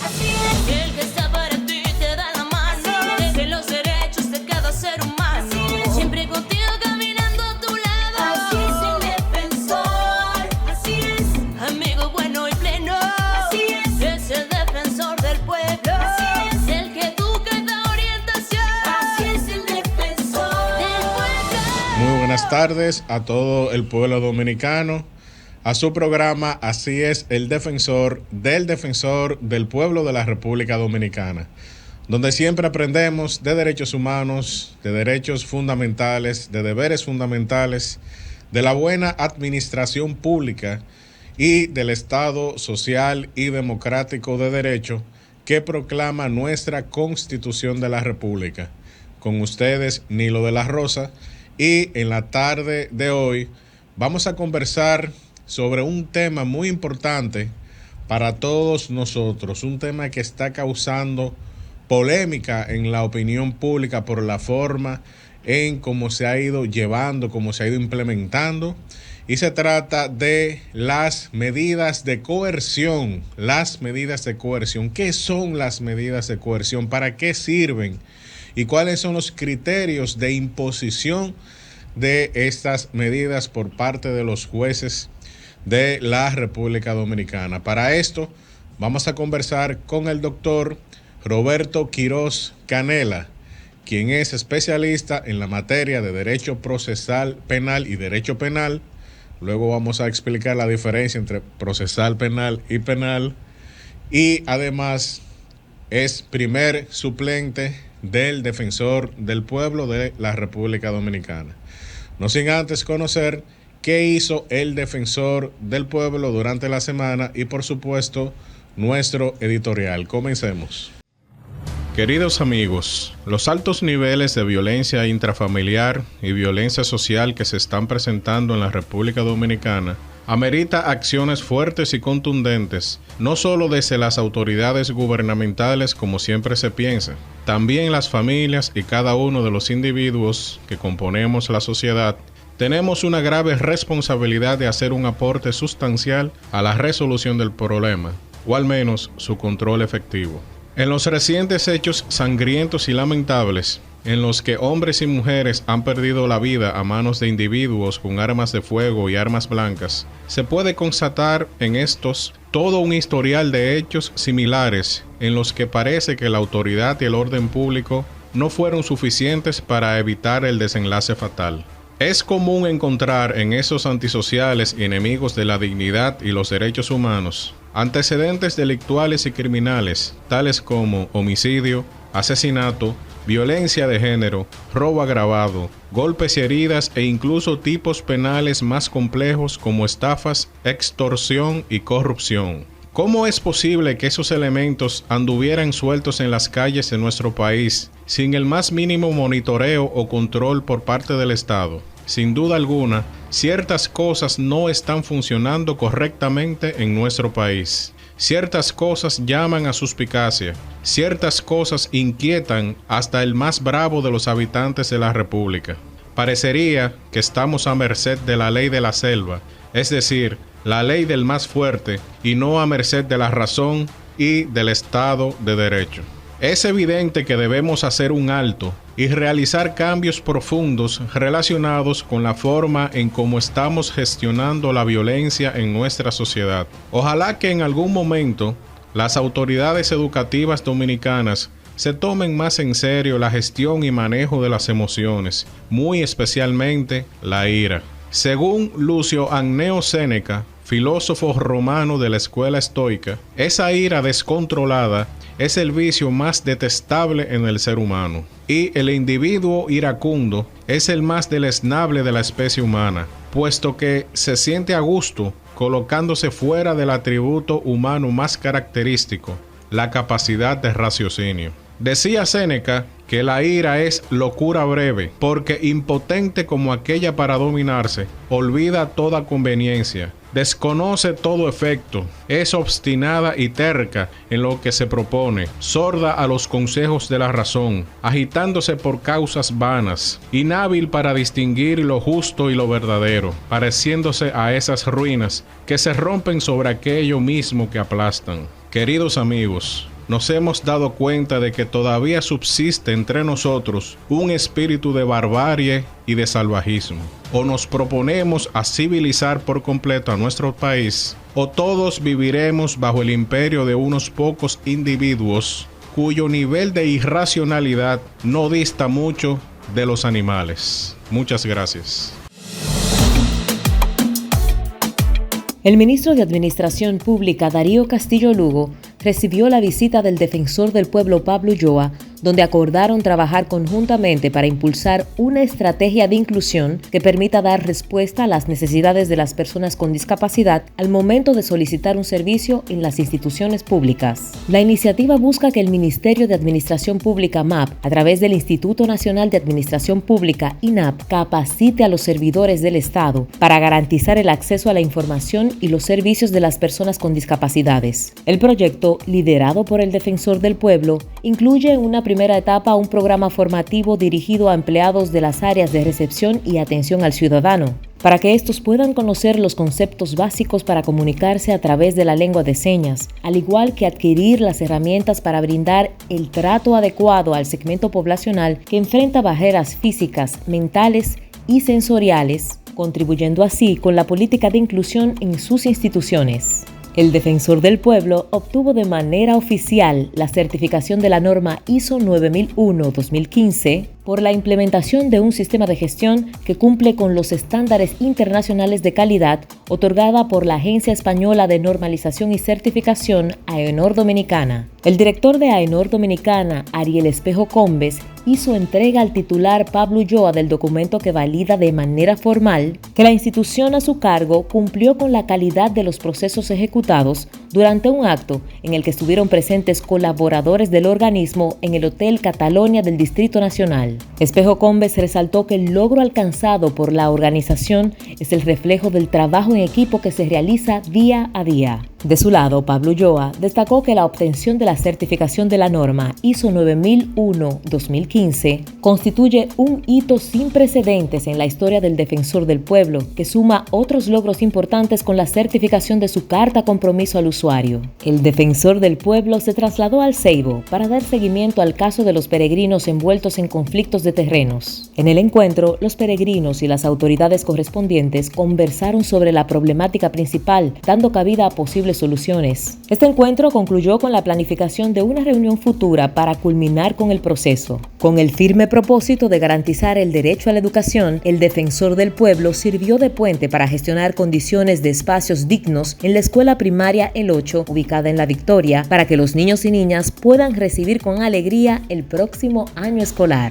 Así es. El que está para ti te da la mano. Deje los derechos de cada ser humano. Siempre contigo caminando a tu lado. Así es el defensor. Así es. Amigo bueno y pleno. Así es el defensor del pueblo. Así es el que educa y da orientación. Así es el defensor del pueblo. Muy buenas tardes a todo el pueblo dominicano. A su programa, así es, el defensor del pueblo de la República Dominicana, donde siempre aprendemos de derechos humanos, de derechos fundamentales, de deberes fundamentales, de la buena administración pública y del Estado social y democrático de derecho que proclama nuestra Constitución de la República. Con ustedes, Nilo de la Rosa, y en la tarde de hoy vamos a conversar sobre un tema muy importante para todos nosotros, un tema que está causando polémica en la opinión pública por la forma en cómo se ha ido llevando, cómo se ha ido implementando, y se trata de las medidas de coerción. Las medidas de coerción. ¿Qué son las medidas de coerción? ¿Para qué sirven? ¿Y cuáles son los criterios de imposición de estas medidas por parte de los jueces de la República Dominicana? Para esto vamos a conversar con el doctor Roberto Quiroz Canela, quien es especialista en la materia de Derecho Procesal Penal y Derecho Penal. Luego vamos a explicar la diferencia entre procesal penal y penal. Y además es primer suplente del Defensor del Pueblo de la República Dominicana. No sin antes conocer qué hizo el Defensor del Pueblo durante la semana y, por supuesto, nuestro editorial. Comencemos. Queridos amigos, los altos niveles de violencia intrafamiliar y violencia social que se están presentando en la República Dominicana amerita acciones fuertes y contundentes, no solo desde las autoridades gubernamentales como siempre se piensa, también las familias y cada uno de los individuos que componemos la sociedad. Tenemos una grave responsabilidad de hacer un aporte sustancial a la resolución del problema, o al menos su control efectivo. En los recientes hechos sangrientos y lamentables, en los que hombres y mujeres han perdido la vida a manos de individuos con armas de fuego y armas blancas, se puede constatar en estos todo un historial de hechos similares en los que parece que la autoridad y el orden público no fueron suficientes para evitar el desenlace fatal. Es común encontrar en esos antisociales y enemigos de la dignidad y los derechos humanos antecedentes delictuales y criminales, tales como homicidio, asesinato, violencia de género, robo agravado, golpes y heridas e incluso tipos penales más complejos como estafas, extorsión y corrupción. ¿Cómo es posible que esos elementos anduvieran sueltos en las calles de nuestro país sin el más mínimo monitoreo o control por parte del Estado? Sin duda alguna, ciertas cosas no están funcionando correctamente en nuestro país. Ciertas cosas llaman a suspicacia. Ciertas cosas inquietan hasta el más bravo de los habitantes de la República. Parecería que estamos a merced de la ley de la selva, es decir, la ley del más fuerte, y no a merced de la razón y del Estado de Derecho. Es evidente que debemos hacer un alto y realizar cambios profundos relacionados con la forma en cómo estamos gestionando la violencia en nuestra sociedad. Ojalá que en algún momento las autoridades educativas dominicanas se tomen más en serio la gestión y manejo de las emociones, muy especialmente la ira. Según Lucio Anneo Séneca, filósofo romano de la escuela estoica, esa ira descontrolada es el vicio más detestable en el ser humano, y el individuo iracundo es el más deleznable de la especie humana, puesto que se siente a gusto colocándose fuera del atributo humano más característico, la capacidad de raciocinio. Decía Séneca que la ira es locura breve, porque impotente como aquella para dominarse, olvida toda conveniencia, desconoce todo efecto, es obstinada y terca en lo que se propone, sorda a los consejos de la razón, agitándose por causas vanas, inhábil para distinguir lo justo y lo verdadero, pareciéndose a esas ruinas que se rompen sobre aquello mismo que aplastan. Queridos amigos, nos hemos dado cuenta de que todavía subsiste entre nosotros un espíritu de barbarie y de salvajismo. O nos proponemos a civilizar por completo a nuestro país, o todos viviremos bajo el imperio de unos pocos individuos cuyo nivel de irracionalidad no dista mucho de los animales. Muchas gracias. El ministro de Administración Pública, Darío Castillo Lugo, recibió la visita del defensor del pueblo Pablo Ulloa, donde acordaron trabajar conjuntamente para impulsar una estrategia de inclusión que permita dar respuesta a las necesidades de las personas con discapacidad al momento de solicitar un servicio en las instituciones públicas. La iniciativa busca que el Ministerio de Administración Pública, MAP, a través del Instituto Nacional de Administración Pública, INAP, capacite a los servidores del Estado para garantizar el acceso a la información y los servicios de las personas con discapacidades. El proyecto, liderado por el Defensor del Pueblo, incluye una primera etapa un programa formativo dirigido a empleados de las áreas de recepción y atención al ciudadano, para que estos puedan conocer los conceptos básicos para comunicarse a través de la lengua de señas, al igual que adquirir las herramientas para brindar el trato adecuado al segmento poblacional que enfrenta barreras físicas, mentales y sensoriales, contribuyendo así con la política de inclusión en sus instituciones. El Defensor del Pueblo obtuvo de manera oficial la certificación de la norma ISO 9001-2015 por la implementación de un sistema de gestión que cumple con los estándares internacionales de calidad otorgada por la Agencia Española de Normalización y Certificación AENOR Dominicana. El director de AENOR Dominicana, Ariel Espejo Combes, hizo entrega al titular Pablo Ulloa del documento que valida de manera formal que la institución a su cargo cumplió con la calidad de los procesos ejecutados durante un acto en el que estuvieron presentes colaboradores del organismo en el Hotel Catalonia del Distrito Nacional. Espejo Combes resaltó que el logro alcanzado por la organización es el reflejo del trabajo en equipo que se realiza día a día. De su lado, Pablo Ulloa destacó que la obtención de la certificación de la norma ISO 9001-2015 constituye un hito sin precedentes en la historia del Defensor del Pueblo, que suma otros logros importantes con la certificación de su carta compromiso al usuario. El Defensor del Pueblo se trasladó al Ceibo para dar seguimiento al caso de los peregrinos envueltos en conflictos de terrenos. En el encuentro, los peregrinos y las autoridades correspondientes conversaron sobre la problemática principal, dando cabida a posibles soluciones. Este encuentro concluyó con la planificación de una reunión futura para culminar con el proceso. Con el firme propósito de garantizar el derecho a la educación, el Defensor del Pueblo sirvió de puente para gestionar condiciones de espacios dignos en la escuela primaria El 8, ubicada en La Victoria, para que los niños y niñas puedan recibir con alegría el próximo año escolar.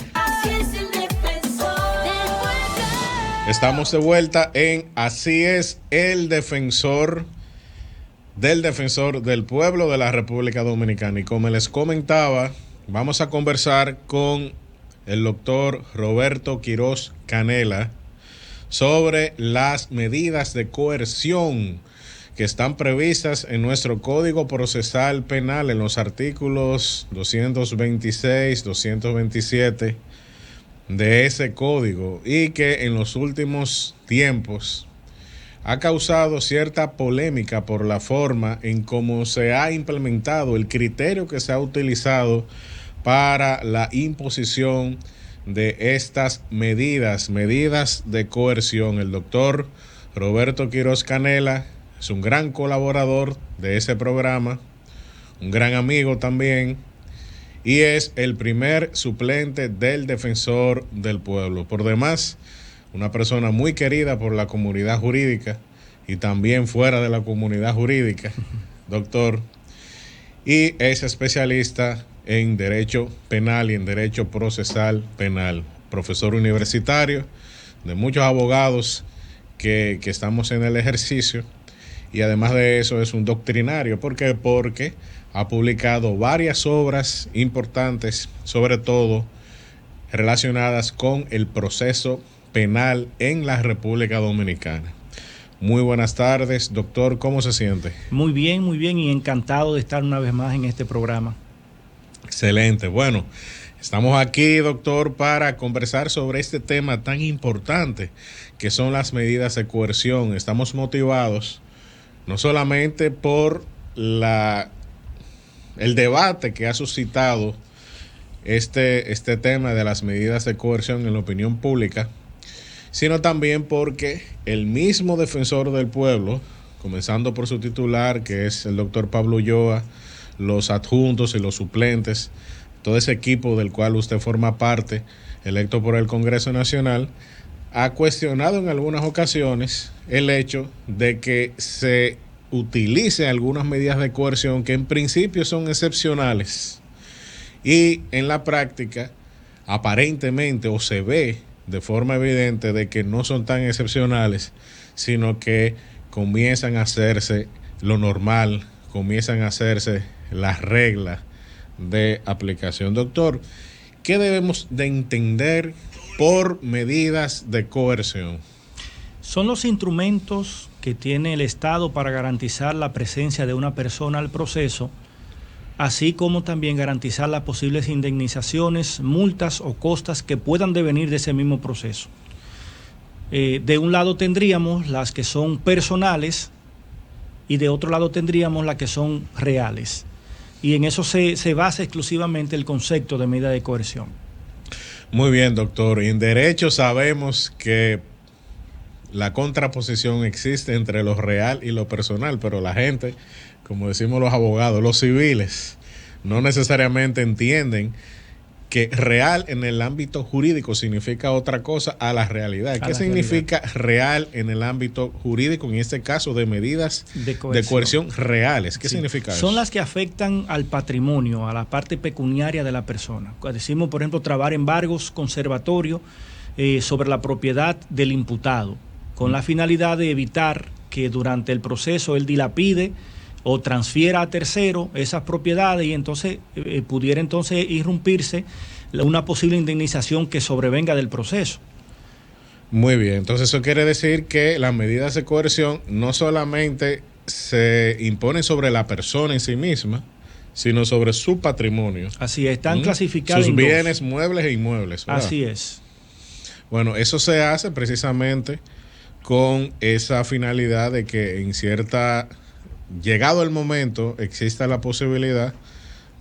Estamos de vuelta en Así es el Defensor del Pueblo de la República Dominicana. Y como les comentaba, vamos a conversar con el doctor Roberto Quiroz Canela sobre las medidas de coerción que están previstas en nuestro Código Procesal Penal en los artículos 226, 227 de ese código, y que en los últimos tiempos ha causado cierta polémica por la forma en cómo se ha implementado el criterio que se ha utilizado para la imposición de estas medidas de coerción. El doctor Roberto Quiroz Canela es un gran colaborador de ese programa, un gran amigo también, y es el primer suplente del Defensor del Pueblo. Por demás, una persona muy querida por la comunidad jurídica y también fuera de la comunidad jurídica, doctor, y es especialista en Derecho Penal y en Derecho Procesal Penal, profesor universitario de muchos abogados que estamos en el ejercicio, y además de eso es un doctrinario. ¿Por qué? Porque ha publicado varias obras importantes, sobre todo relacionadas con el proceso penal en la República Dominicana. Muy buenas tardes, doctor, ¿cómo se siente? Muy bien y encantado de estar una vez más en este programa. Excelente. Bueno, estamos aquí, doctor, para conversar sobre este tema tan importante que son las medidas de coerción. Estamos motivados no solamente por el debate que ha suscitado este tema de las medidas de coerción en la opinión pública, sino también porque el mismo defensor del pueblo, comenzando por su titular, que es el doctor Pablo Ulloa, los adjuntos y los suplentes, todo ese equipo del cual usted forma parte, electo por el Congreso Nacional, ha cuestionado en algunas ocasiones el hecho de que se utilicen algunas medidas de coerción que en principio son excepcionales y en la práctica aparentemente o se ve de forma evidente de que no son tan excepcionales, sino que comienzan a hacerse lo normal, comienzan a hacerse las reglas de aplicación. Doctor, ¿qué debemos de entender por medidas de coerción? Son los instrumentos que tiene el Estado para garantizar la presencia de una persona al proceso, así como también garantizar las posibles indemnizaciones, multas o costas que puedan devenir de ese mismo proceso. De un lado tendríamos las que son personales y de otro lado tendríamos las que son reales. Y en eso se basa exclusivamente el concepto de medida de coerción. Muy bien, doctor. En derecho sabemos que la contraposición existe entre lo real y lo personal, pero la gente, como decimos los abogados, los civiles, no necesariamente entienden que real en el ámbito jurídico significa otra cosa a la realidad. ¿Qué significa real en el ámbito jurídico, en este caso de medidas de coerción reales? ¿Qué significa eso? Son las que afectan al patrimonio, a la parte pecuniaria de la persona. Decimos, por ejemplo, trabar embargos conservatorios sobre la propiedad del imputado, con la finalidad de evitar que durante el proceso él dilapide o transfiera a tercero esas propiedades y entonces pudiera entonces irrumpirse una posible indemnización que sobrevenga del proceso. Muy bien, entonces eso quiere decir que las medidas de coerción no solamente se imponen sobre la persona en sí misma, sino sobre su patrimonio. Así es, están clasificadas sus en bienes dos. muebles e inmuebles, ¿verdad? Así es. Bueno, eso se hace precisamente con esa finalidad de que llegado el momento, exista la posibilidad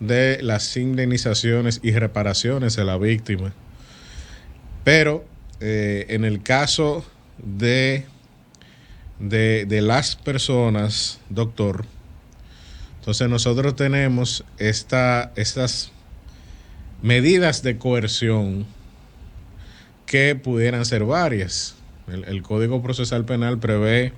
de las indemnizaciones y reparaciones a la víctima. Pero en el caso de las personas, doctor, entonces nosotros tenemos estas medidas de coerción que pudieran ser varias. El Código Procesal Penal prevé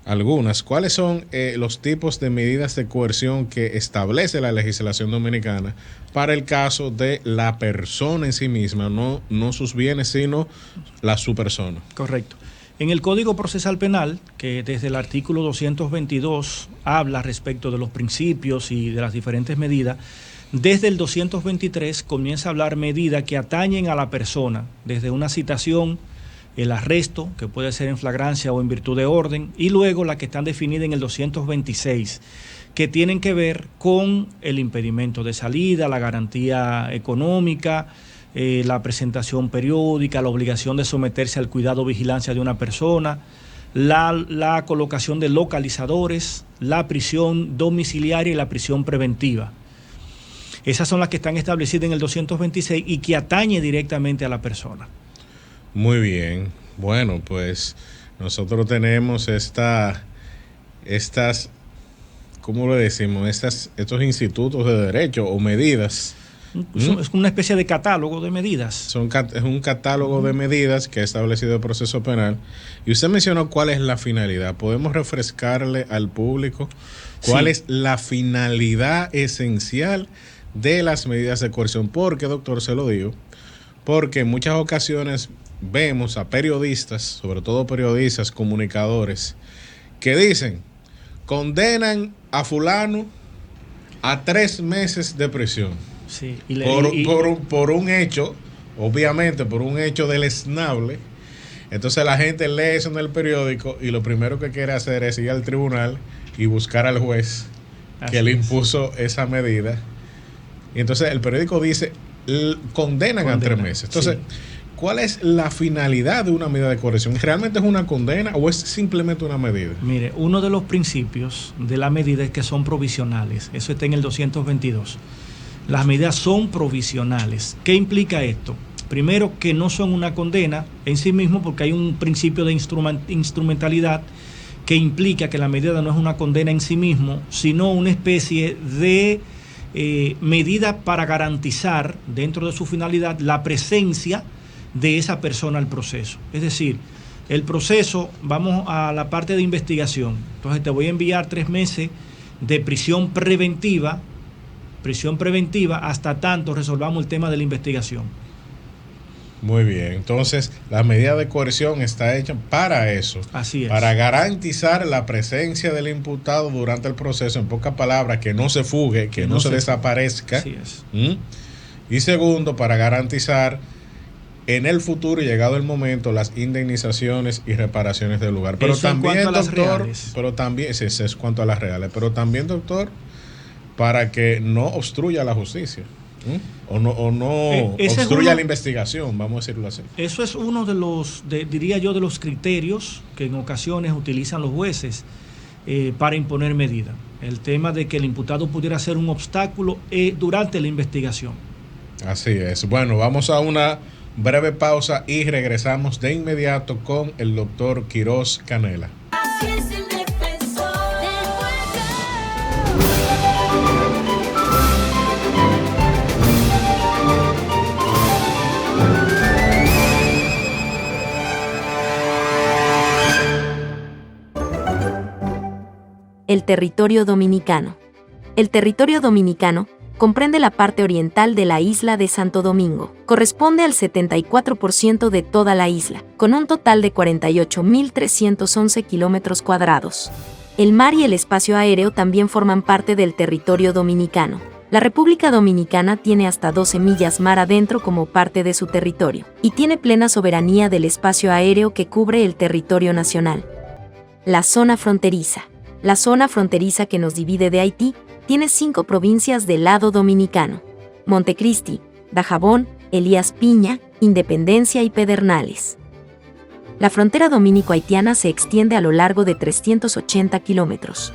algunas. ¿Cuáles son los tipos de medidas de coerción que establece la legislación dominicana para el caso de la persona en sí misma, no sus bienes, sino su persona? Correcto. En el Código Procesal Penal, que desde el artículo 222 habla respecto de los principios y de las diferentes medidas, desde el 223 comienza a hablar medidas que atañen a la persona, desde una citación, el arresto, que puede ser en flagrancia o en virtud de orden, y luego las que están definidas en el 226, que tienen que ver con el impedimento de salida, la garantía económica, la presentación periódica, la obligación de someterse al cuidado o vigilancia de una persona, la colocación de localizadores, la prisión domiciliaria y la prisión preventiva. Esas son las que están establecidas en el 226 y que atañe directamente a la persona. Muy bien. Bueno, pues nosotros tenemos estas, ¿cómo lo decimos? Estos institutos de derecho o medidas. Es una especie de catálogo de medidas. Es un catálogo de medidas que ha establecido el proceso penal. Y usted mencionó cuál es la finalidad. ¿Podemos refrescarle al público cuál es la finalidad esencial de las medidas de coerción? Porque, doctor, se lo digo, porque en muchas ocasiones vemos a periodistas, sobre todo periodistas, comunicadores, que dicen, condenan a fulano a 3 meses de prisión. Sí, por un hecho, obviamente por un hecho deleznable. Entonces la gente lee eso en el periódico y lo primero que quiere hacer es ir al tribunal y buscar al juez que le impuso esa medida. Y entonces el periódico dice, condenan a 3 meses. Entonces, ¿cuál es la finalidad de una medida de coerción? ¿Realmente es una condena o es simplemente una medida? Mire, uno de los principios de la medida es que son provisionales. Eso está en el 222. Las medidas son provisionales. ¿Qué implica esto? Primero, que no son una condena en sí mismo, porque hay un principio de instrumentalidad que implica que la medida no es una condena en sí mismo, sino una especie de medida para garantizar, dentro de su finalidad, la presencia de esa persona al proceso. Es decir, el proceso, vamos a la parte de investigación. Entonces te voy a enviar 3 meses de prisión preventiva hasta tanto resolvamos el tema de la investigación. Muy bien, entonces la medida de coerción está hecha para eso. Así es. Para garantizar la presencia del imputado durante el proceso, en pocas palabras, que no se fugue, que no se desaparezca. Así es. Y segundo, para garantizar en el futuro, llegado el momento, las indemnizaciones y reparaciones del lugar. Pero eso también, doctor, pero también, sí, eso es cuanto a las reales, pero también, doctor, para que no obstruya la justicia. O no obstruya la investigación, vamos a decirlo así. Eso es uno de los, diría yo, de los criterios que en ocasiones utilizan los jueces para imponer medida. El tema de que el imputado pudiera ser un obstáculo durante la investigación. Así es. Bueno, vamos a una breve pausa y regresamos de inmediato con el doctor Quirós Canela. Así es el defensor del pueblo. El territorio dominicano. El territorio dominicano comprende la parte oriental de la isla de Santo Domingo. Corresponde al 74% de toda la isla, con un total de 48.311 kilómetros cuadrados. El mar y el espacio aéreo también forman parte del territorio dominicano. La República Dominicana tiene hasta 12 millas mar adentro como parte de su territorio, y tiene plena soberanía del espacio aéreo que cubre el territorio nacional. La zona fronteriza. La zona fronteriza que nos divide de Haití tiene 5 provincias del lado dominicano: Montecristi, Dajabón, Elías Piña, Independencia y Pedernales. La frontera dominico-haitiana se extiende a lo largo de 380 kilómetros.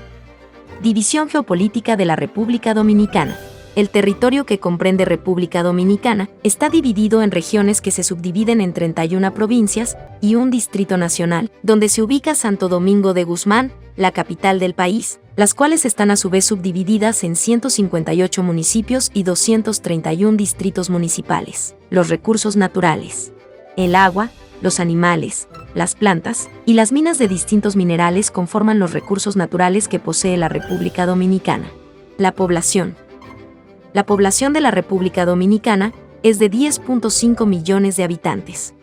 División geopolítica de la República Dominicana. El territorio que comprende República Dominicana está dividido en regiones que se subdividen en 31 provincias y un distrito nacional, donde se ubica Santo Domingo de Guzmán, la capital del país, las cuales están a su vez subdivididas en 158 municipios y 231 distritos municipales. Los recursos naturales. El agua, los animales, las plantas y las minas de distintos minerales conforman los recursos naturales que posee la República Dominicana. La población. La población de la República Dominicana es de 10.5 millones de habitantes.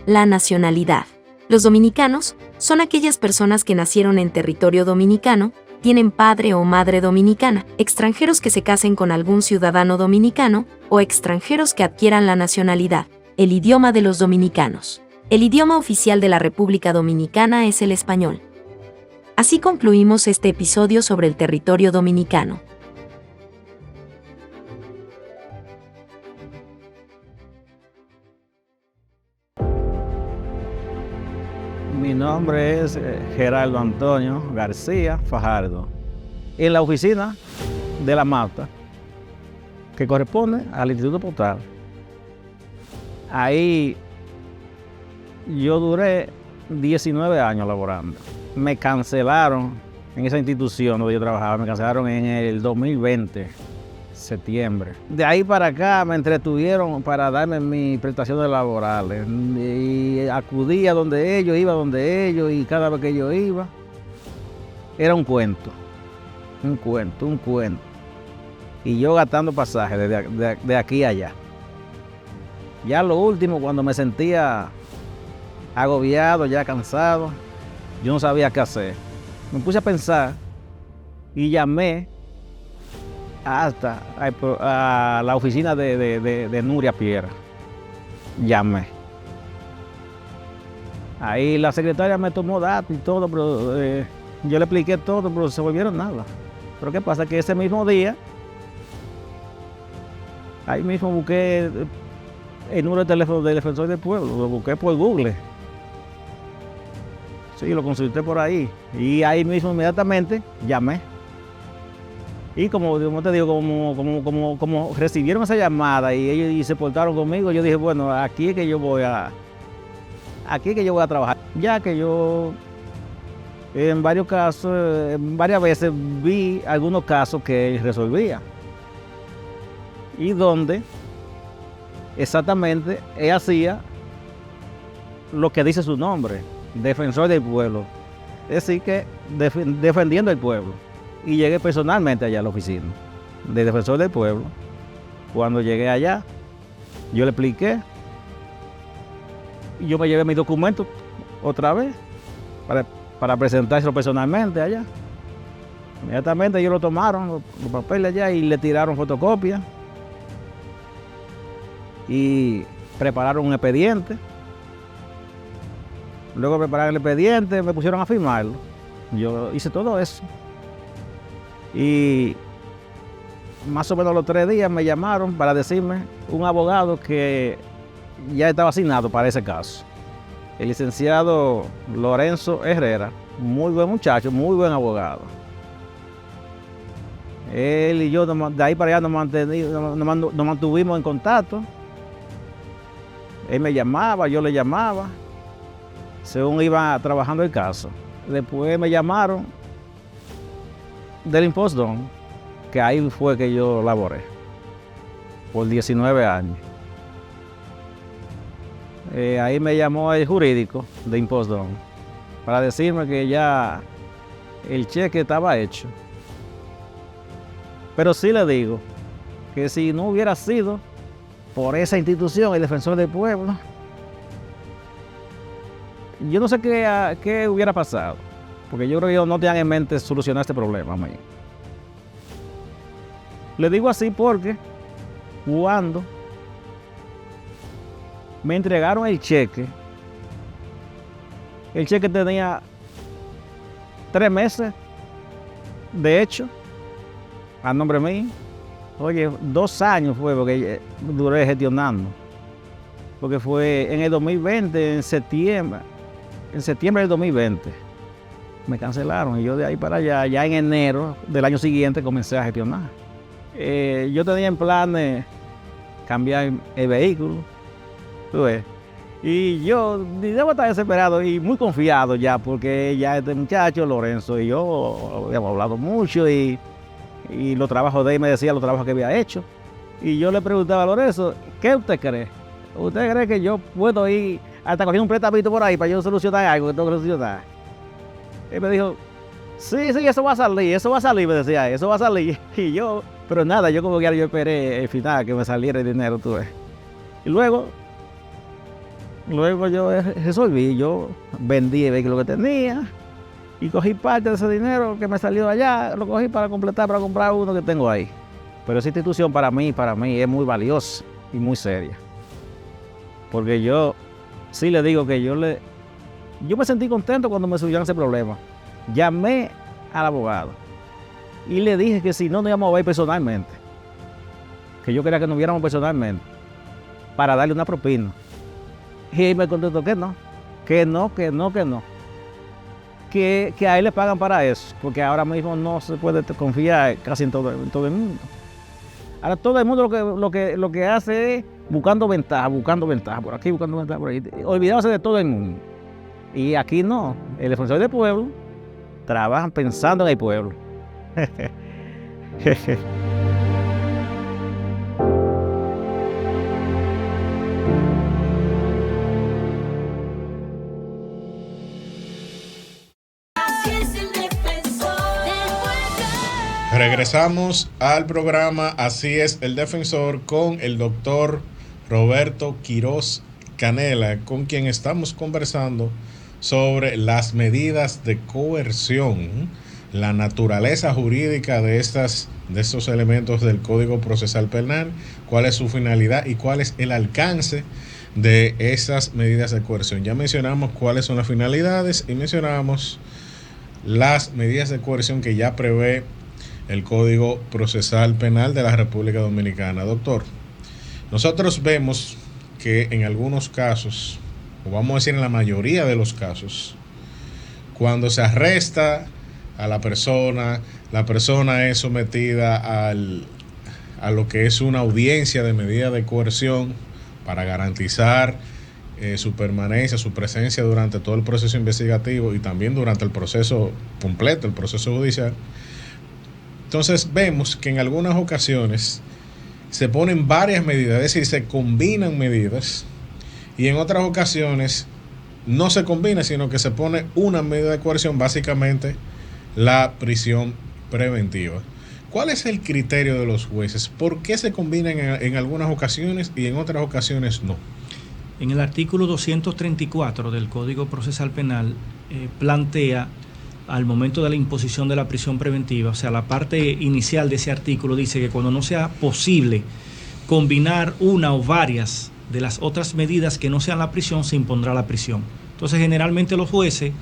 La nacionalidad. Los dominicanos son aquellas personas que nacieron en territorio dominicano, tienen padre o madre dominicana, extranjeros que se casen con algún ciudadano dominicano o extranjeros que adquieran la nacionalidad. El idioma de los dominicanos. El idioma oficial de la República Dominicana es el español. Así concluimos este episodio sobre el territorio dominicano. Mi nombre es Gerardo Antonio García Fajardo. En la oficina de la Mata, que corresponde al Instituto Postal. Ahí yo duré 19 años laborando. Me cancelaron en esa institución donde yo trabajaba, me cancelaron en el 2020, septiembre. De ahí para acá me entretuvieron para darme mis prestaciones laborales. Y acudía donde ellos, iba donde ellos, y cada vez que yo iba, era un cuento. Y yo gastando pasajes de aquí a allá. Ya lo último, cuando me sentía agobiado, ya cansado, yo no sabía qué hacer. Me puse a pensar y llamé hasta a la oficina de Nuria Piera. Llamé. Ahí la secretaria me tomó datos y todo, pero yo le expliqué todo, pero se volvieron nada. Pero ¿qué pasa? Que ese mismo día, ahí mismo busqué el número de teléfono del defensor del pueblo, lo busqué por Google. Sí, lo consulté por ahí. Y ahí mismo inmediatamente llamé. Y como te digo, como recibieron esa llamada y ellos y se portaron conmigo, yo dije, bueno, aquí es que yo voy a trabajar. Ya que yo en varios casos, varias veces vi algunos casos que él resolvía. Y donde exactamente él hacía lo que dice su nombre, defensor del pueblo. Es decir, que defendiendo el pueblo. Y llegué personalmente allá a la oficina de defensor del pueblo. Cuando llegué allá, yo le expliqué. Y yo me llevé mis documentos otra vez para presentárselo personalmente allá. Inmediatamente ellos lo tomaron, los papeles allá, y le tiraron fotocopia. Y prepararon un expediente. Luego prepararon el expediente, me pusieron a firmarlo. Yo hice todo eso. Y más o menos los 3 días me llamaron para decirme un abogado que ya estaba asignado para ese caso. El licenciado Lorenzo Herrera, muy buen muchacho, muy buen abogado. Él y yo de ahí para allá nos mantuvimos en contacto. Él me llamaba, yo le llamaba, según iba trabajando el caso. Después me llamaron del Impostón, que ahí fue que yo laboré por 19 años. Ahí me llamó el jurídico de Impostón para decirme que ya el cheque estaba hecho. Pero sí le digo que si no hubiera sido por esa institución, el defensor del pueblo, yo no sé qué hubiera pasado. Porque yo creo que ellos no tenían en mente solucionar este problema. Le digo así porque cuando me entregaron el cheque tenía 3 meses de hecho a nombre mío. Oye, 2 años fue porque duré gestionando. Porque fue en el 2020, en septiembre del 2020. Me cancelaron y yo de ahí para allá, ya en enero del año siguiente comencé a gestionar. Yo tenía en planes cambiar el vehículo, ¿tú ves? Y yo debo estar desesperado y muy confiado ya, porque ya este muchacho Lorenzo y yo habíamos hablado mucho y los trabajos de él me decía los trabajos que había hecho. Y yo le preguntaba a Lorenzo, ¿qué usted cree? ¿Usted cree que yo puedo ir hasta cogiendo un préstamo por ahí para yo solucionar algo que tengo que solucionar? Él me dijo, sí, eso va a salir, me decía, eso va a salir. Y yo, pero nada, yo como que yo esperé el final, que me saliera el dinero, tú ves. Y luego yo resolví, yo vendí el vehículo que tenía y cogí parte de ese dinero que me salió allá, lo cogí para comprar uno que tengo ahí. Pero esa institución para mí es muy valiosa y muy seria. Porque yo sí le digo que yo me sentí contento cuando me surgieron ese problema. Llamé al abogado y le dije que si no nos íbamos a ver personalmente, que yo quería que nos viéramos personalmente para darle una propina. Y él me contestó que no, que a él le pagan para eso, porque ahora mismo no se puede confiar casi en todo el mundo. Ahora todo el mundo lo que hace es buscando ventaja por aquí, buscando ventaja por ahí, olvidándose de todo el mundo. Y aquí no, el defensor del pueblo trabaja pensando en el pueblo. Regresamos al programa Así es el Defensor con el doctor Roberto Quiroz Canela, con quien estamos conversando sobre las medidas de coerción, la naturaleza jurídica de estos elementos del Código Procesal Penal, cuál es su finalidad y cuál es el alcance de esas medidas de coerción. Ya mencionamos cuáles son las finalidades y mencionamos las medidas de coerción que ya prevé el Código Procesal Penal de la República Dominicana. Doctor, nosotros vemos que en algunos casos, o vamos a decir en la mayoría de los casos, cuando se arresta a la persona es sometida a lo que es una audiencia de medida de coerción para garantizar su permanencia, su presencia durante todo el proceso investigativo y también durante el proceso completo, el proceso judicial. Entonces vemos que en algunas ocasiones se ponen varias medidas, es decir, se combinan medidas, y en otras ocasiones no se combina, sino que se pone una medida de coerción, básicamente la prisión preventiva. ¿Cuál es el criterio de los jueces? ¿Por qué se combinan en algunas ocasiones y en otras ocasiones no? En el artículo 234 del Código Procesal Penal plantea, al momento de la imposición de la prisión preventiva, o sea, la parte inicial de ese artículo dice que cuando no sea posible combinar una o varias de las otras medidas que no sean la prisión, se impondrá la prisión. Entonces, generalmente los jueces,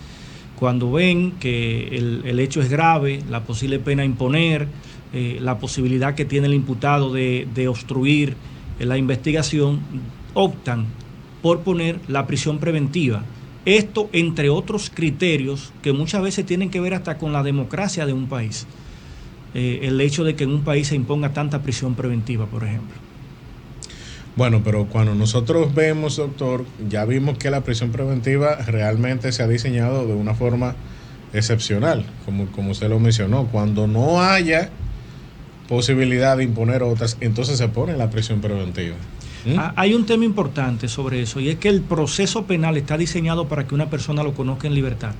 cuando ven que el hecho es grave, la posible pena a imponer, la posibilidad que tiene el imputado de obstruir la investigación, optan por poner la prisión preventiva. Esto, entre otros criterios que muchas veces tienen que ver hasta con la democracia de un país. El hecho de que en un país se imponga tanta prisión preventiva, por ejemplo. Bueno, pero cuando nosotros vemos, doctor, ya vimos que la prisión preventiva realmente se ha diseñado de una forma excepcional, como usted lo mencionó. Cuando no haya posibilidad de imponer otras, entonces se pone la prisión preventiva. Hay un tema importante sobre eso, y es que el proceso penal está diseñado para que una persona lo conozca en libertad.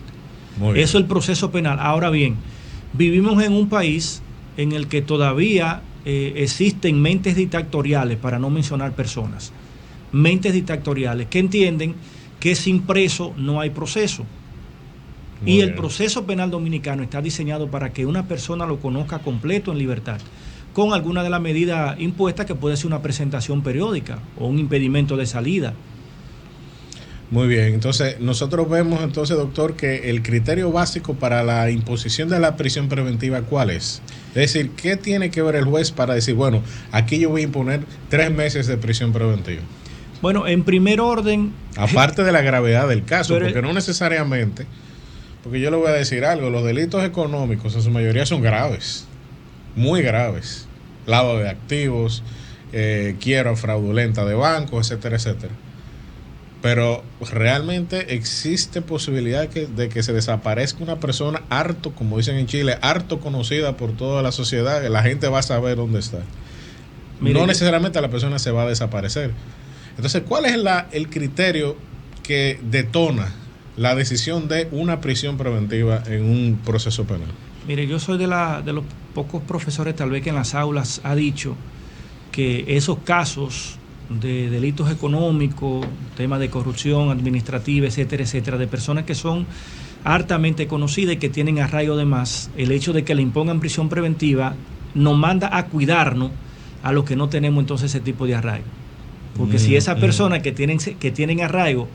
Muy bien. Eso es el proceso penal. Ahora bien, vivimos en un país en el que todavía existen mentes dictatoriales, para no mencionar personas, mentes dictatoriales que entienden que sin preso no hay proceso. Muy bien. El proceso penal dominicano está diseñado para que una persona lo conozca completo en libertad, con alguna de las medidas impuestas, que puede ser una presentación periódica o un impedimento de salida. Muy bien, entonces nosotros vemos entonces, doctor, que el criterio básico para la imposición de la prisión preventiva, ¿cuál es? Es decir, ¿qué tiene que ver el juez para decir, bueno, aquí yo voy a imponer 3 meses de prisión preventiva? Bueno, en primer orden... Aparte de la gravedad del caso, porque no necesariamente, porque yo le voy a decir algo, los delitos económicos en su mayoría son graves, muy graves. Lavado de activos, quiebra fraudulenta de bancos, etcétera, etcétera. Pero realmente existe posibilidad de que se desaparezca una persona harto, como dicen en Chile, harto conocida por toda la sociedad, que la gente va a saber dónde está. No necesariamente la persona se va a desaparecer. Entonces, ¿cuál es el criterio que detona la decisión de una prisión preventiva en un proceso penal? Mire, yo soy de los pocos profesores tal vez que en las aulas ha dicho que esos casos de delitos económicos, temas de corrupción administrativa, etcétera, etcétera, de personas que son hartamente conocidas y que tienen arraigo de más, el hecho de que le impongan prisión preventiva nos manda a cuidarnos a los que no tenemos entonces ese tipo de arraigo. Porque si esas personas que tienen arraigo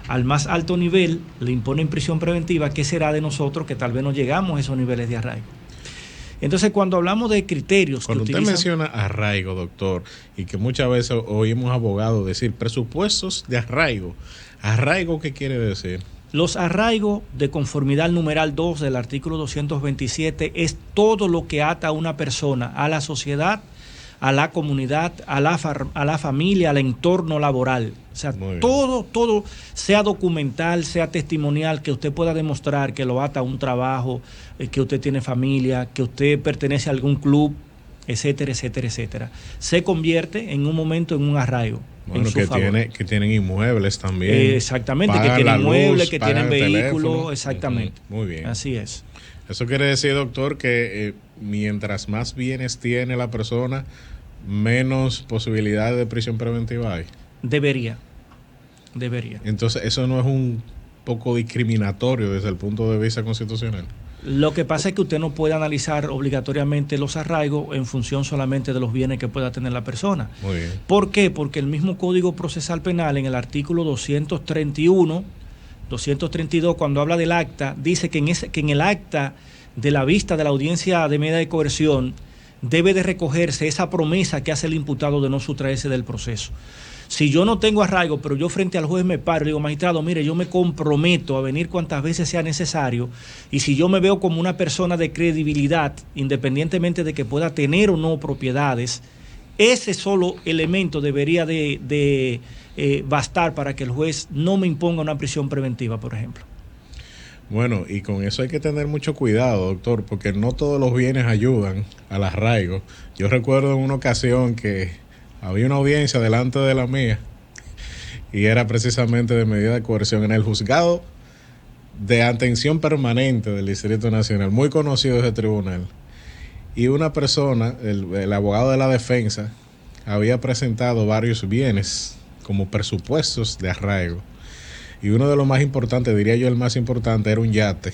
al más alto nivel le imponen prisión preventiva, ¿qué será de nosotros que tal vez no llegamos a esos niveles de arraigo? Entonces, cuando hablamos de criterios... Cuando usted menciona arraigo, doctor, y que muchas veces oímos abogados decir presupuestos de arraigo, ¿arraigo qué quiere decir? Los arraigos, de conformidad al numeral 2 del artículo 227, es todo lo que ata a una persona a la sociedad, a la comunidad, a la familia, al entorno laboral. O sea, todo, sea documental, sea testimonial, que usted pueda demostrar que lo ata a un trabajo, que usted tiene familia, que usted pertenece a algún club, etcétera, etcétera, etcétera. Se convierte en un momento en un arraigo. Bueno, que tienen inmuebles también. Exactamente, que tienen inmuebles, que tienen vehículos, exactamente. Muy bien. Así es. Eso quiere decir, doctor, que mientras más bienes tiene la persona, menos posibilidades de prisión preventiva hay. Debería. Entonces, ¿eso no es un poco discriminatorio desde el punto de vista constitucional? Lo que pasa es que usted no puede analizar obligatoriamente los arraigos en función solamente de los bienes que pueda tener la persona. Muy bien. ¿Por qué? Porque el mismo Código Procesal Penal, en el artículo 231, 232, cuando habla del acta, dice que en el acta de la vista de la audiencia de medida de coerción debe de recogerse esa promesa que hace el imputado de no sustraerse del proceso. Si yo no tengo arraigo, pero yo frente al juez me paro y digo, magistrado, mire, yo me comprometo a venir cuantas veces sea necesario, y si yo me veo como una persona de credibilidad, independientemente de que pueda tener o no propiedades, ese solo elemento debería de bastar para que el juez no me imponga una prisión preventiva, por ejemplo. Bueno, y con eso hay que tener mucho cuidado, doctor, porque no todos los bienes ayudan al arraigo. Yo recuerdo en una ocasión que había una audiencia delante de la mía y era precisamente de medida de coerción en el juzgado de atención permanente del Distrito Nacional, muy conocido ese tribunal. Y una persona, el abogado de la defensa, había presentado varios bienes como presupuestos de arraigo. Y uno de los más importantes, diría yo el más importante, era un yate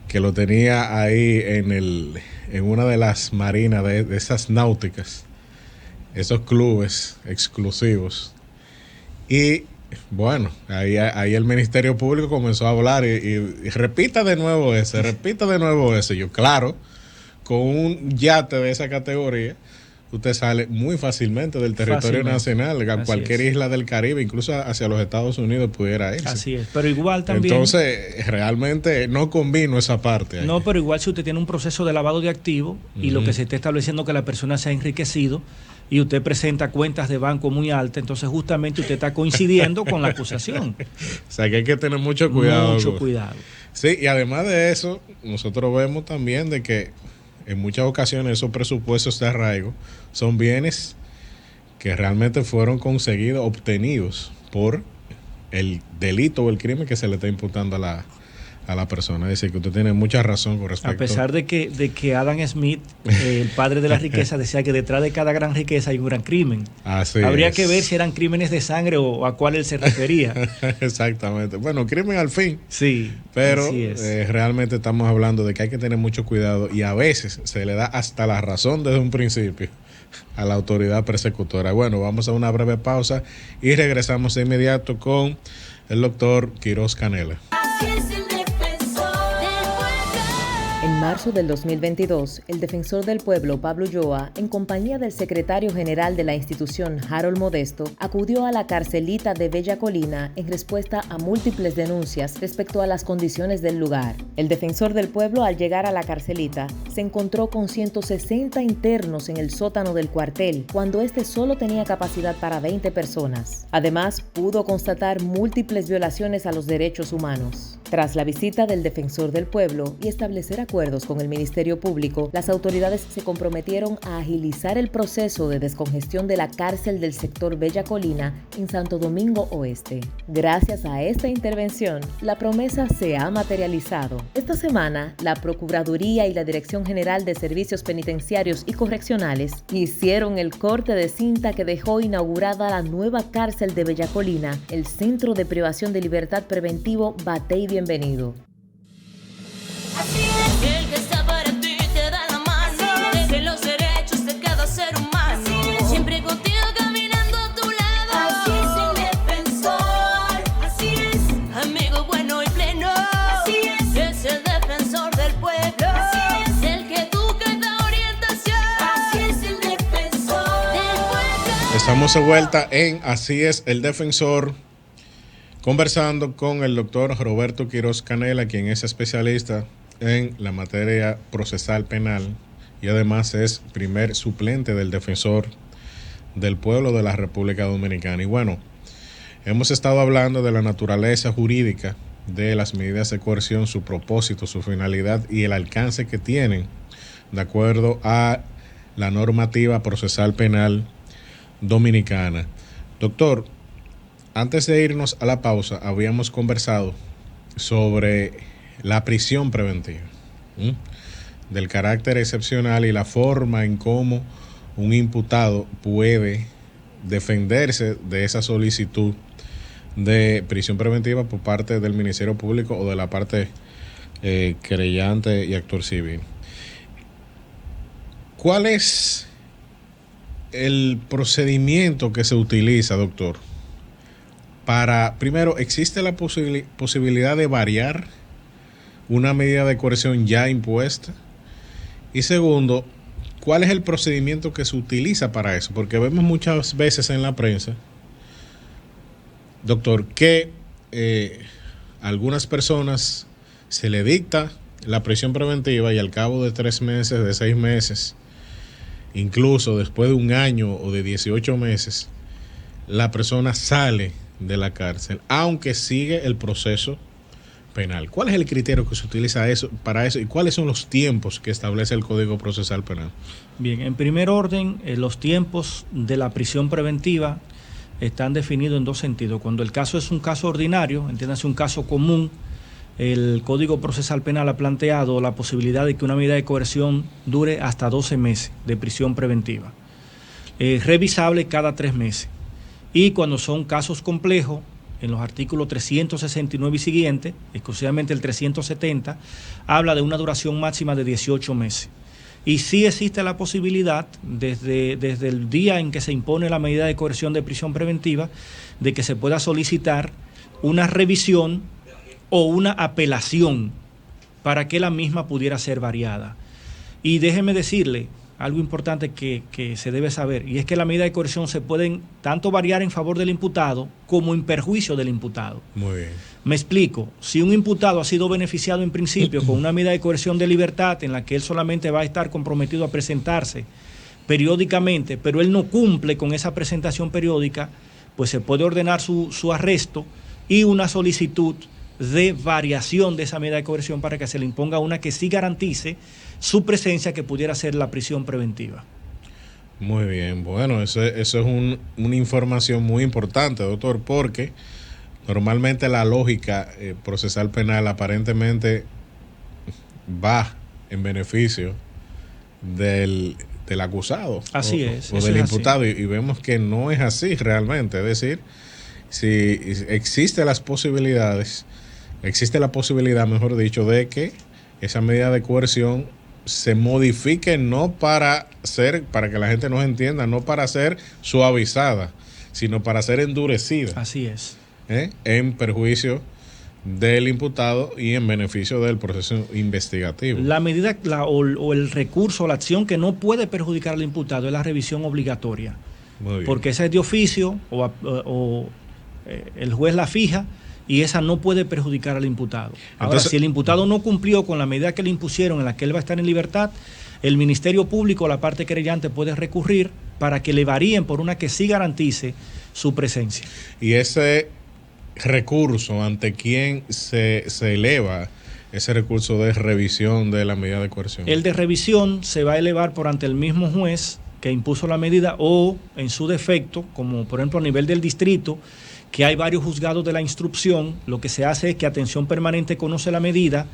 que lo tenía ahí en una de las marinas de esas náuticas, esos clubes exclusivos. Y bueno, ahí el Ministerio Público comenzó a hablar y repita de nuevo ese. Yo, claro, con un yate de esa categoría, usted sale muy fácilmente del territorio nacional, a cualquier isla del Caribe, incluso hacia los Estados Unidos pudiera irse. Así es, pero igual también... Entonces, realmente no convino esa parte ahí. No, pero igual si usted tiene un proceso de lavado de activos y lo que se está estableciendo es que la persona se ha enriquecido y usted presenta cuentas de banco muy altas, entonces justamente usted está coincidiendo con la acusación. O sea que hay que tener mucho cuidado. Mucho cuidado. Sí, y además de eso, nosotros vemos también de que en muchas ocasiones esos presupuestos de arraigo son bienes que realmente fueron conseguidos, obtenidos por el delito o el crimen que se le está imputando a la persona. Es decir, que usted tiene mucha razón con respecto... A pesar de que Adam Smith, el padre de la riqueza, decía que detrás de cada gran riqueza hay un gran crimen. Así Habría que ver si eran crímenes de sangre o a cuál él se refería. Exactamente. Bueno, crimen al fin. Sí, pero así es. Realmente estamos hablando de que hay que tener mucho cuidado y a veces se le da hasta la razón desde un principio a la autoridad persecutora. Bueno, vamos a una breve pausa y regresamos de inmediato con el doctor Quiroz Canela. En marzo del 2022, el defensor del pueblo, Pablo Ulloa, en compañía del secretario general de la institución, Harold Modesto, acudió a la carcelita de Bella Colina en respuesta a múltiples denuncias respecto a las condiciones del lugar. El defensor del pueblo, al llegar a la carcelita, se encontró con 160 internos en el sótano del cuartel, cuando este solo tenía capacidad para 20 personas. Además, pudo constatar múltiples violaciones a los derechos humanos. Tras la visita del defensor del pueblo y establecer acuerdos con el Ministerio Público, las autoridades se comprometieron a agilizar el proceso de descongestión de la cárcel del sector Bella Colina en Santo Domingo Oeste. Gracias a esta intervención, la promesa se ha materializado. Esta semana, la Procuraduría y la Dirección General de Servicios Penitenciarios y Correccionales hicieron el corte de cinta que dejó inaugurada la nueva cárcel de Bella Colina, el Centro de Privación de Libertad Preventivo Batey Bienvenido. Así es, el que está para ti te da la mano, de los derechos de cada ser humano, siempre contigo caminando a tu lado. Así es el defensor, así es, amigo bueno y pleno. Así es el defensor del pueblo, así es el que educa y da orientación. Así es el defensor del pueblo. Estamos de vuelta en Así es el defensor, conversando con el doctor Roberto Quiroz Canela, quien es especialista en la materia procesal penal y además es primer suplente del defensor del pueblo de la República Dominicana. Y bueno, hemos estado hablando de la naturaleza jurídica de las medidas de coerción, su propósito, su finalidad y el alcance que tienen de acuerdo a la normativa procesal penal dominicana. Doctor, antes de irnos a la pausa, habíamos conversado sobre la prisión preventiva, del carácter excepcional y la forma en cómo un imputado puede defenderse de esa solicitud de prisión preventiva por parte del Ministerio Público o de la parte querellante y actor civil. ¿Cuál es el procedimiento que se utiliza, doctor? Primero, ¿existe la posibilidad de variar una medida de coerción ya impuesta? Y segundo, ¿cuál es el procedimiento que se utiliza para eso? Porque vemos muchas veces en la prensa, doctor, que algunas personas se le dicta la prisión preventiva y al cabo de 3 meses, de 6 meses, incluso después de 1 año o de 18 meses, la persona sale de la cárcel, aunque sigue el proceso penal. ¿Cuál es el criterio que se utiliza para eso y cuáles son los tiempos que establece el Código Procesal Penal? Bien, en primer orden, los tiempos de la prisión preventiva están definidos en 2 sentidos. Cuando el caso es un caso ordinario, entiéndase un caso común, el Código Procesal Penal ha planteado la posibilidad de que una medida de coerción dure hasta 12 meses de prisión preventiva, revisable cada 3 meses. Y cuando son casos complejos, en los artículos 369 y siguientes, exclusivamente el 370, habla de una duración máxima de 18 meses. Y sí existe la posibilidad, desde el día en que se impone la medida de coerción de prisión preventiva, de que se pueda solicitar una revisión o una apelación para que la misma pudiera ser variada. Y déjeme decirle algo importante que se debe saber, y es que la medida de coerción se pueden tanto variar en favor del imputado como en perjuicio del imputado. Muy bien. Me explico, si un imputado ha sido beneficiado en principio con una medida de coerción de libertad en la que él solamente va a estar comprometido a presentarse periódicamente, pero él no cumple con esa presentación periódica, pues se puede ordenar su arresto y una solicitud de variación de esa medida de coerción para que se le imponga una que sí garantice su presencia, que pudiera ser la prisión preventiva. Muy bien, bueno, eso es una información muy importante, doctor, porque normalmente la lógica procesal penal aparentemente va en beneficio del acusado. Así es. O del imputado, y vemos que no es así realmente. Es decir, si existe la posibilidad, mejor dicho, de que esa medida de coerción se modifique, no para que la gente nos entienda, no para ser suavizada, sino para ser endurecida. Así es. En perjuicio del imputado y en beneficio del proceso investigativo. La medida o el recurso o la acción que no puede perjudicar al imputado es la revisión obligatoria. Muy bien. Porque esa es de oficio o el juez la fija, y esa no puede perjudicar al imputado. Ahora, entonces, si el imputado no cumplió con la medida que le impusieron en la que él va a estar en libertad, el Ministerio Público o la parte querellante puede recurrir para que le varíen por una que sí garantice su presencia. Y ese recurso, ¿ante quién se eleva ese recurso de revisión de la medida de coerción? El de revisión se va a elevar por ante el mismo juez que impuso la medida, o en su defecto, como por ejemplo a nivel del distrito, que hay varios juzgados de la instrucción, lo que se hace es que Atención Permanente conoce la medida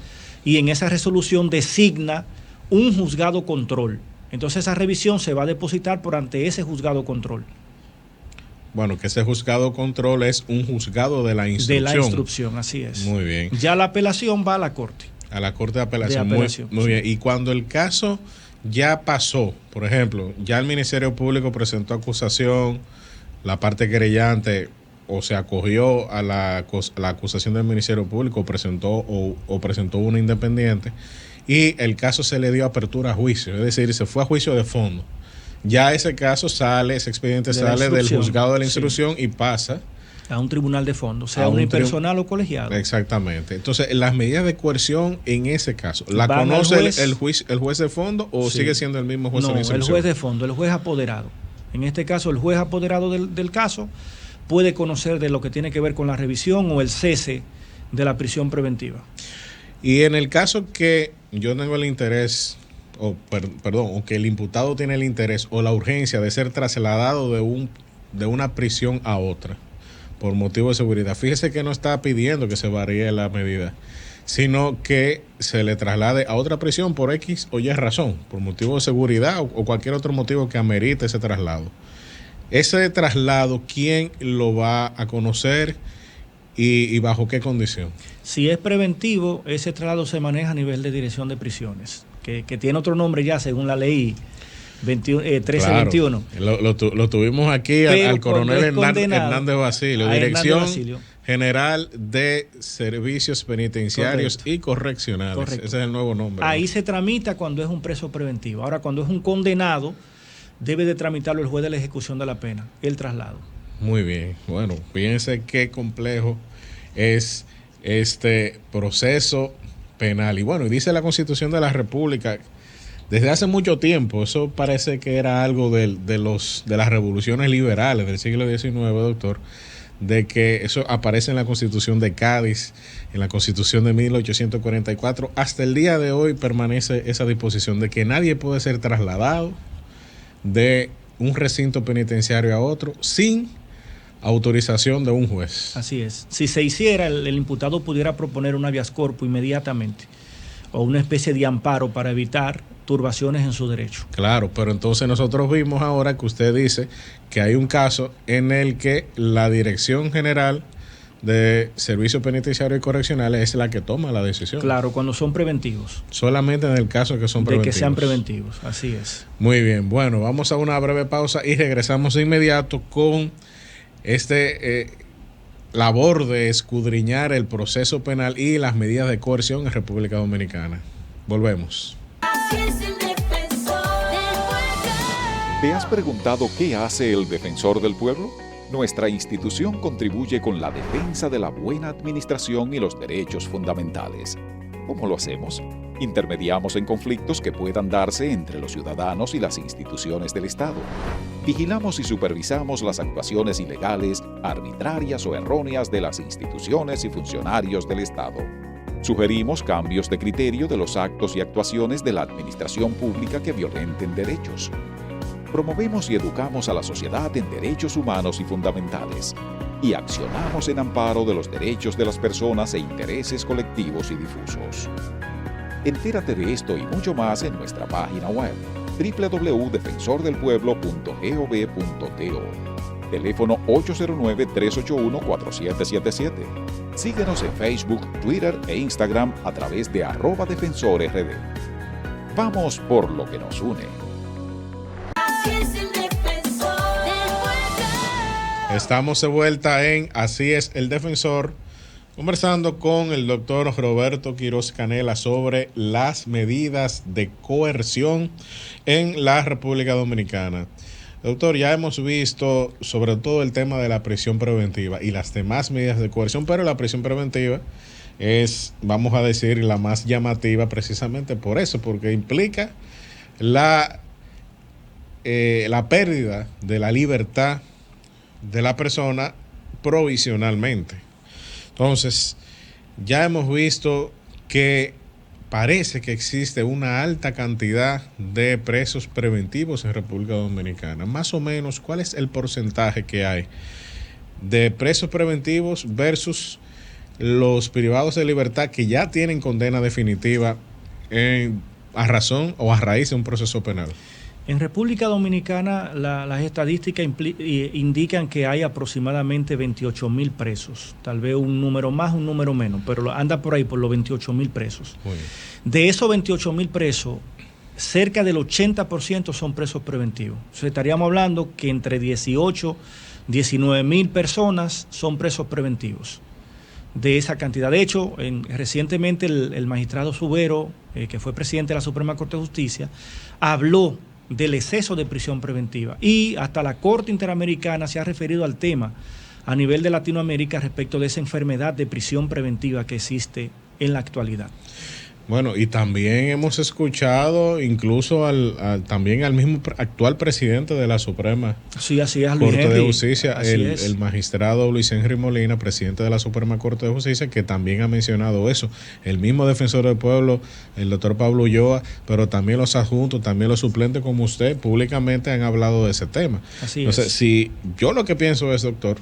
y en esa resolución designa un juzgado control. Entonces esa revisión se va a depositar por ante ese juzgado control. Bueno, que ese juzgado control es un juzgado de la instrucción. De la instrucción, así es. Muy bien. Ya la apelación va a la Corte. A la Corte de Apelación. Muy sí. bien. Y cuando el caso ya pasó, por ejemplo, ya el Ministerio Público presentó acusación, la parte querellante o se acogió a la acusación del Ministerio Público, presentó una independiente, y el caso se le dio apertura a juicio, es decir, se fue a juicio de fondo. Ya ese caso ese expediente sale del juzgado de la instrucción, sí, y pasa a un tribunal de fondo, sea unipersonal o colegiado. Exactamente. Entonces, las medidas de coerción en ese caso, ¿la conoce el juez de fondo o sí, sigue siendo el mismo juez de la instrucción? No, el juez de fondo, el juez apoderado. En este caso, el juez apoderado del caso puede conocer de lo que tiene que ver con la revisión o el cese de la prisión preventiva. Y en el caso que yo tengo el interés, o que el imputado tiene el interés o la urgencia de ser trasladado de una prisión a otra por motivo de seguridad, fíjese que no está pidiendo que se varíe la medida, sino que se le traslade a otra prisión por X o Y razón, por motivo de seguridad o cualquier otro motivo que amerite ese traslado. Ese traslado, ¿quién lo va a conocer y bajo qué condición? Si es preventivo, ese traslado se maneja a nivel de Dirección de Prisiones, que tiene otro nombre ya según la ley 1321. Claro, lo tuvimos aquí al coronel Hernández Basilio, Dirección General de Servicios Penitenciarios y Correccionales. Correcto. Ese es el nuevo nombre, ¿no? Ahí se tramita cuando es un preso preventivo. Ahora, cuando es un condenado, debe de tramitarlo el juez de la ejecución de la pena, el traslado. Muy bien. Bueno, fíjense qué complejo es este proceso penal. Y bueno, y dice la Constitución de la República, desde hace mucho tiempo, eso parece que era algo de las revoluciones liberales del siglo XIX, doctor, de que eso aparece en la Constitución de Cádiz, en la Constitución de 1844. Hasta el día de hoy permanece esa disposición de que nadie puede ser trasladado de un recinto penitenciario a otro sin autorización de un juez. Así es. Si se hiciera, el imputado pudiera proponer un habeas corpus inmediatamente o una especie de amparo para evitar turbaciones en su derecho. Claro, pero entonces nosotros vimos ahora que usted dice que hay un caso en el que la Dirección General de Servicios Penitenciarios y Correccionales es la que toma la decisión. Claro, cuando son preventivos. Solamente en el caso que son de preventivos. que sean preventivos, así es. Muy bien, bueno, vamos a una breve pausa y regresamos de inmediato con labor de escudriñar el proceso penal y las medidas de coerción en República Dominicana. Volvemos. Así es el defensor del pueblo. ¿Te has preguntado qué hace el defensor del pueblo? Nuestra institución contribuye con la defensa de la buena administración y los derechos fundamentales. ¿Cómo lo hacemos? Intermediamos en conflictos que puedan darse entre los ciudadanos y las instituciones del Estado. Vigilamos y supervisamos las actuaciones ilegales, arbitrarias o erróneas de las instituciones y funcionarios del Estado. Sugerimos cambios de criterio de los actos y actuaciones de la administración pública que violenten derechos. Promovemos y educamos a la sociedad en derechos humanos y fundamentales. Y accionamos en amparo de los derechos de las personas e intereses colectivos y difusos. Entérate de esto y mucho más en nuestra página web www.defensordelpueblo.gov.do. Teléfono 809-381-4777. Síguenos en Facebook, Twitter e Instagram a través de @defensorRD. Vamos por lo que nos une. Así es el defensor del pueblo. Estamos de vuelta en Así es el Defensor, conversando con el doctor Roberto Quiroz Canela sobre las medidas de coerción en la República Dominicana. Doctor, ya hemos visto sobre todo el tema de la prisión preventiva y las demás medidas de coerción, pero la prisión preventiva es, vamos a decir, la más llamativa precisamente por eso, porque implica la pérdida de la libertad de la persona provisionalmente. Entonces, ya hemos visto que parece que existe una alta cantidad de presos preventivos en República Dominicana. Más o menos, ¿cuál es el porcentaje que hay de presos preventivos versus los privados de libertad que ya tienen condena definitiva a razón o a raíz de un proceso penal? En República Dominicana las estadísticas indican que hay aproximadamente 28.000 presos, tal vez un número más, un número menos, pero anda por ahí por los 28.000 presos. Muy bien. De esos 28.000 presos, cerca del 80% son presos preventivos. O sea, estaríamos hablando que entre 18, 19.000 personas son presos preventivos de esa cantidad. De hecho, recientemente el magistrado Subero, que fue presidente de la Suprema Corte de Justicia, habló del exceso de prisión preventiva y hasta la Corte Interamericana se ha referido al tema a nivel de Latinoamérica respecto de esa enfermedad de prisión preventiva que existe en la actualidad. Bueno, y también hemos escuchado incluso también al mismo actual presidente de la Suprema Sí, así es, Luis Corte Henry. de Justicia, Así es. el magistrado Luis Henry Molina, presidente de la Suprema Corte de Justicia, que también ha mencionado eso. El mismo defensor del pueblo, el doctor Pablo Ulloa, pero también los adjuntos, también los suplentes como usted, públicamente han hablado de ese tema. Así Entonces, es. si yo lo que pienso es, doctor,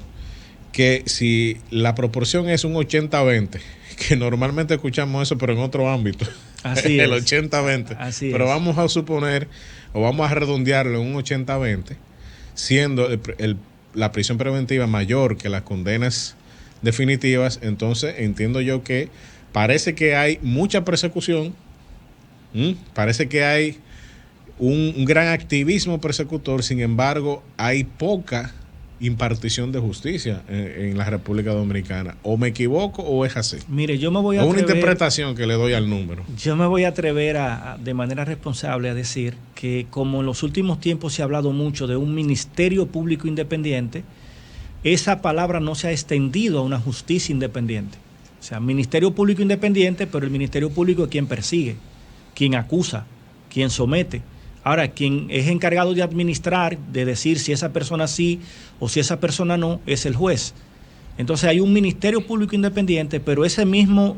que si la proporción es un 80-20, que normalmente escuchamos eso, pero en otro ámbito, Así el es. 80-20, Así pero es. vamos a suponer, o vamos a redondearlo en un 80-20, siendo la prisión preventiva mayor que las condenas definitivas, entonces entiendo yo que parece que hay mucha persecución, parece que hay un gran activismo persecutor, sin embargo, hay poca impartición de justicia en la República Dominicana. ¿O me equivoco o es así? Mire, yo me voy a atrever, una interpretación que le doy al número. Yo me voy a atrever de manera responsable a decir que como en los últimos tiempos se ha hablado mucho de un Ministerio Público Independiente, esa palabra no se ha extendido a una justicia independiente. O sea, Ministerio Público Independiente, pero el Ministerio Público es quien persigue, quien acusa, quien somete. Ahora, quien es encargado de administrar, de decir si esa persona sí o si esa persona no, es el juez. Entonces hay un Ministerio Público Independiente, pero ese mismo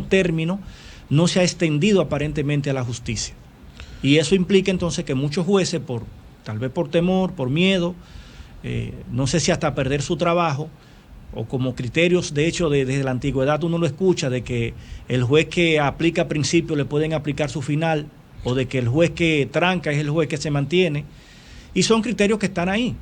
término no se ha extendido aparentemente a la justicia. Y eso implica entonces que muchos jueces, tal vez por temor, por miedo, no sé si hasta perder su trabajo, o como criterios, de hecho, desde la antigüedad uno lo escucha, de que el juez que aplica principios le pueden aplicar su final, o de que el juez que tranca es el juez que se mantiene, y son criterios que están ahí,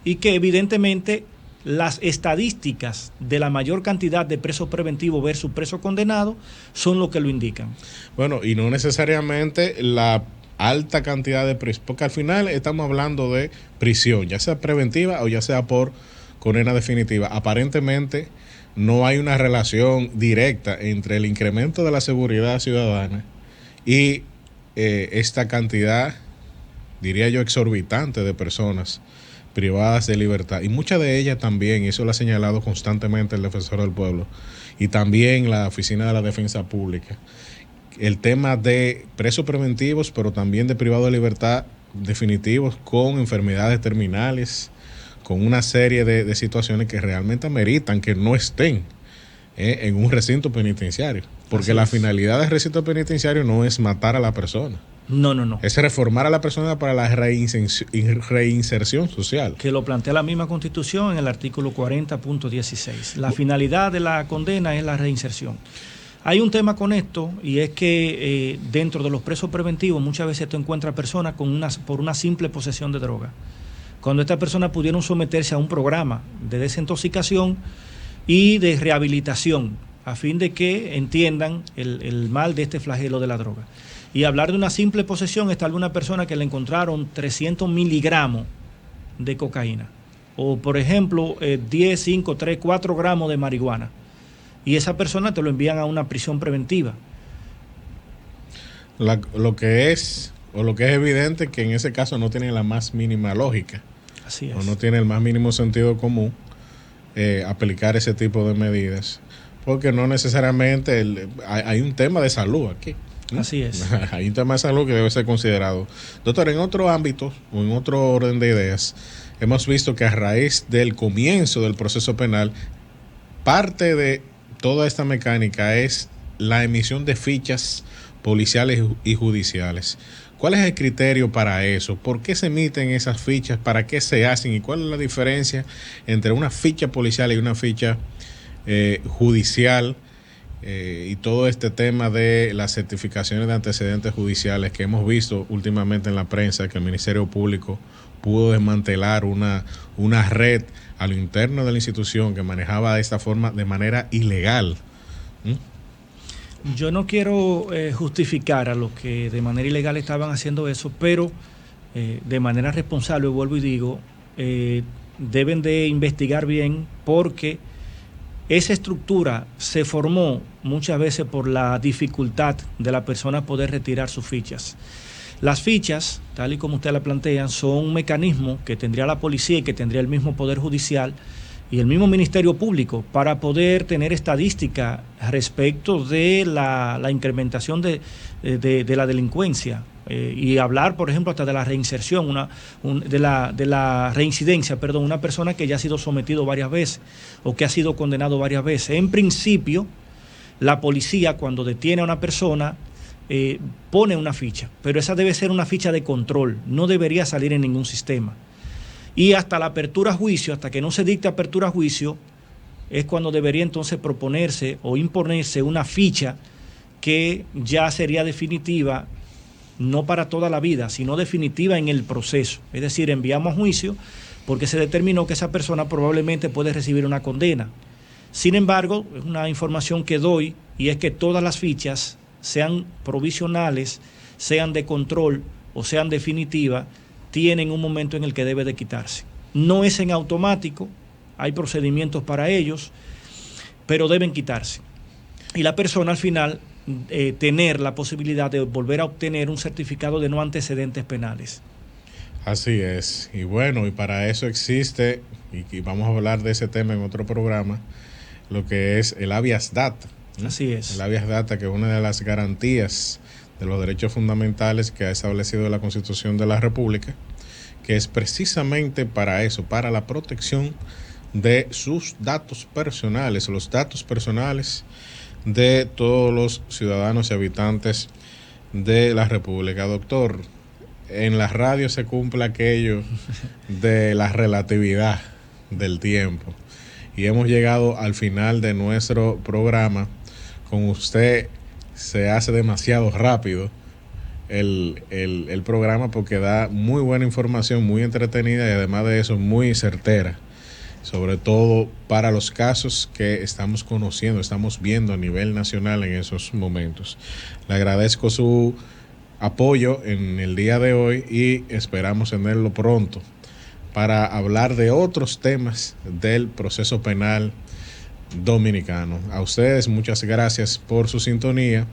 y que evidentemente las estadísticas de la mayor cantidad de presos preventivos versus presos condenados son lo que lo indican. Bueno, y no necesariamente la alta cantidad de prisión, porque al final estamos hablando de prisión, ya sea preventiva o ya sea por condena definitiva. Aparentemente no hay una relación directa entre el incremento de la seguridad ciudadana y esta cantidad, diría yo, exorbitante de personas privadas de libertad, y muchas de ellas también, y eso lo ha señalado constantemente el Defensor del Pueblo y también la Oficina de la Defensa Pública, el tema de presos preventivos, pero también de privados de libertad definitivos con enfermedades terminales, con una serie de situaciones que realmente ameritan que no estén en un recinto penitenciario. Porque la finalidad del recinto penitenciario no es matar a la persona. No. Es reformar a la persona para la reinserción social. Que lo plantea la misma Constitución en el artículo 40.16. La finalidad de la condena es la reinserción. Hay un tema con esto, y es que dentro de los presos preventivos muchas veces tú encuentras personas por una simple posesión de droga. Cuando estas personas pudieron someterse a un programa de desintoxicación y de rehabilitación, a fin de que entiendan el mal de este flagelo de la droga. Y hablar de una simple posesión es tal vez una persona que le encontraron 300 miligramos de cocaína, o por ejemplo 10, 5, 3, 4 gramos de marihuana, y esa persona te lo envían a una prisión preventiva. Lo que es evidente que en ese caso no tiene la más mínima lógica. Así es. O no tiene el más mínimo sentido común aplicar ese tipo de medidas, porque no necesariamente hay un tema de salud aquí. Así es. Hay un tema de salud que debe ser considerado. Doctor, en otro ámbito o en otro orden de ideas, hemos visto que a raíz del comienzo del proceso penal, parte de toda esta mecánica es la emisión de fichas policiales y judiciales. ¿Cuál es el criterio para eso? ¿Por qué se emiten esas fichas? ¿Para qué se hacen? ¿Y cuál es la diferencia entre una ficha policial y una ficha judicial? Y todo este tema de las certificaciones de antecedentes judiciales que hemos visto últimamente en la prensa, que el Ministerio Público pudo desmantelar una red a lo interno de la institución que manejaba de esta forma de manera ilegal. Yo no quiero justificar a los que de manera ilegal estaban haciendo eso, pero de manera responsable, vuelvo y digo, deben de investigar bien, porque esa estructura se formó muchas veces por la dificultad de la persona poder retirar sus fichas. Las fichas, tal y como usted la plantea, son un mecanismo que tendría la policía y que tendría el mismo Poder Judicial y el mismo Ministerio Público para poder tener estadística respecto de la incrementación de la delincuencia. Y hablar, por ejemplo, hasta de la reinserción, de la reincidencia, perdón, una persona que ya ha sido sometido varias veces o que ha sido condenado varias veces. En principio, la policía, cuando detiene a una persona, pone una ficha, pero esa debe ser una ficha de control, no debería salir en ningún sistema. Y hasta la apertura a juicio, hasta que no se dicte apertura a juicio, es cuando debería entonces proponerse o imponerse una ficha que ya sería definitiva, no para toda la vida, sino definitiva en el proceso. Es decir, enviamos a juicio porque se determinó que esa persona probablemente puede recibir una condena. Sin embargo, es una información que doy, y es que todas las fichas, sean provisionales, sean de control o sean definitivas, tienen un momento en el que debe de quitarse. No es en automático, hay procedimientos para ellos, pero deben quitarse. Y la persona al final tener la posibilidad de volver a obtener un certificado de no antecedentes penales. Así es. Y bueno, y para eso existe, y vamos a hablar de ese tema en otro programa, lo que es el habeas data. Así es. El habeas data, que es una de las garantías de los derechos fundamentales que ha establecido la Constitución de la República, que es precisamente para eso, para la protección de sus datos personales, los datos personales de todos los ciudadanos y habitantes de la República. Doctor, en la radio se cumple aquello de la relatividad del tiempo y hemos llegado al final de nuestro programa. Con usted se hace demasiado rápido el programa porque da muy buena información, muy entretenida y además de eso muy certera, sobre todo para los casos que estamos conociendo, estamos viendo a nivel nacional en esos momentos. Le agradezco su apoyo en el día de hoy y esperamos tenerlo pronto para hablar de otros temas del proceso penal dominicano. A ustedes muchas gracias por su sintonía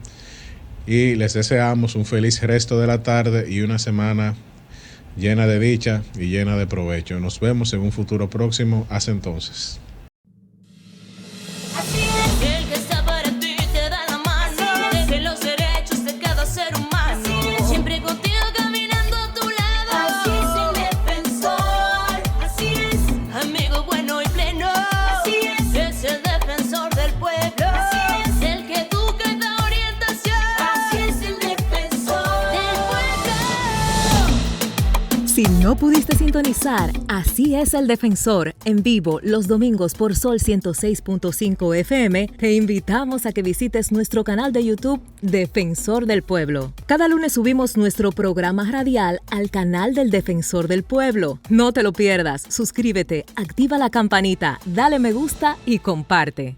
y les deseamos un feliz resto de la tarde y una semana llena de dicha y llena de provecho. Nos vemos en un futuro próximo. Hasta entonces. Así es, el que está para ti te da la mano, defiende los derechos de cada ser humano, siempre contigo caminando a tu lado. Así es el defensor, así es, amigo bueno y pleno, así es el defensor del pueblo, así es el que educa y da orientación, así es el defensor del pueblo. Si no pudiste sintonizar, Así es el Defensor, en vivo los domingos por Sol 106.5 FM, te invitamos a que visites nuestro canal de YouTube Defensor del Pueblo. Cada lunes subimos nuestro programa radial al canal del Defensor del Pueblo. No te lo pierdas, suscríbete, activa la campanita, dale me gusta y comparte.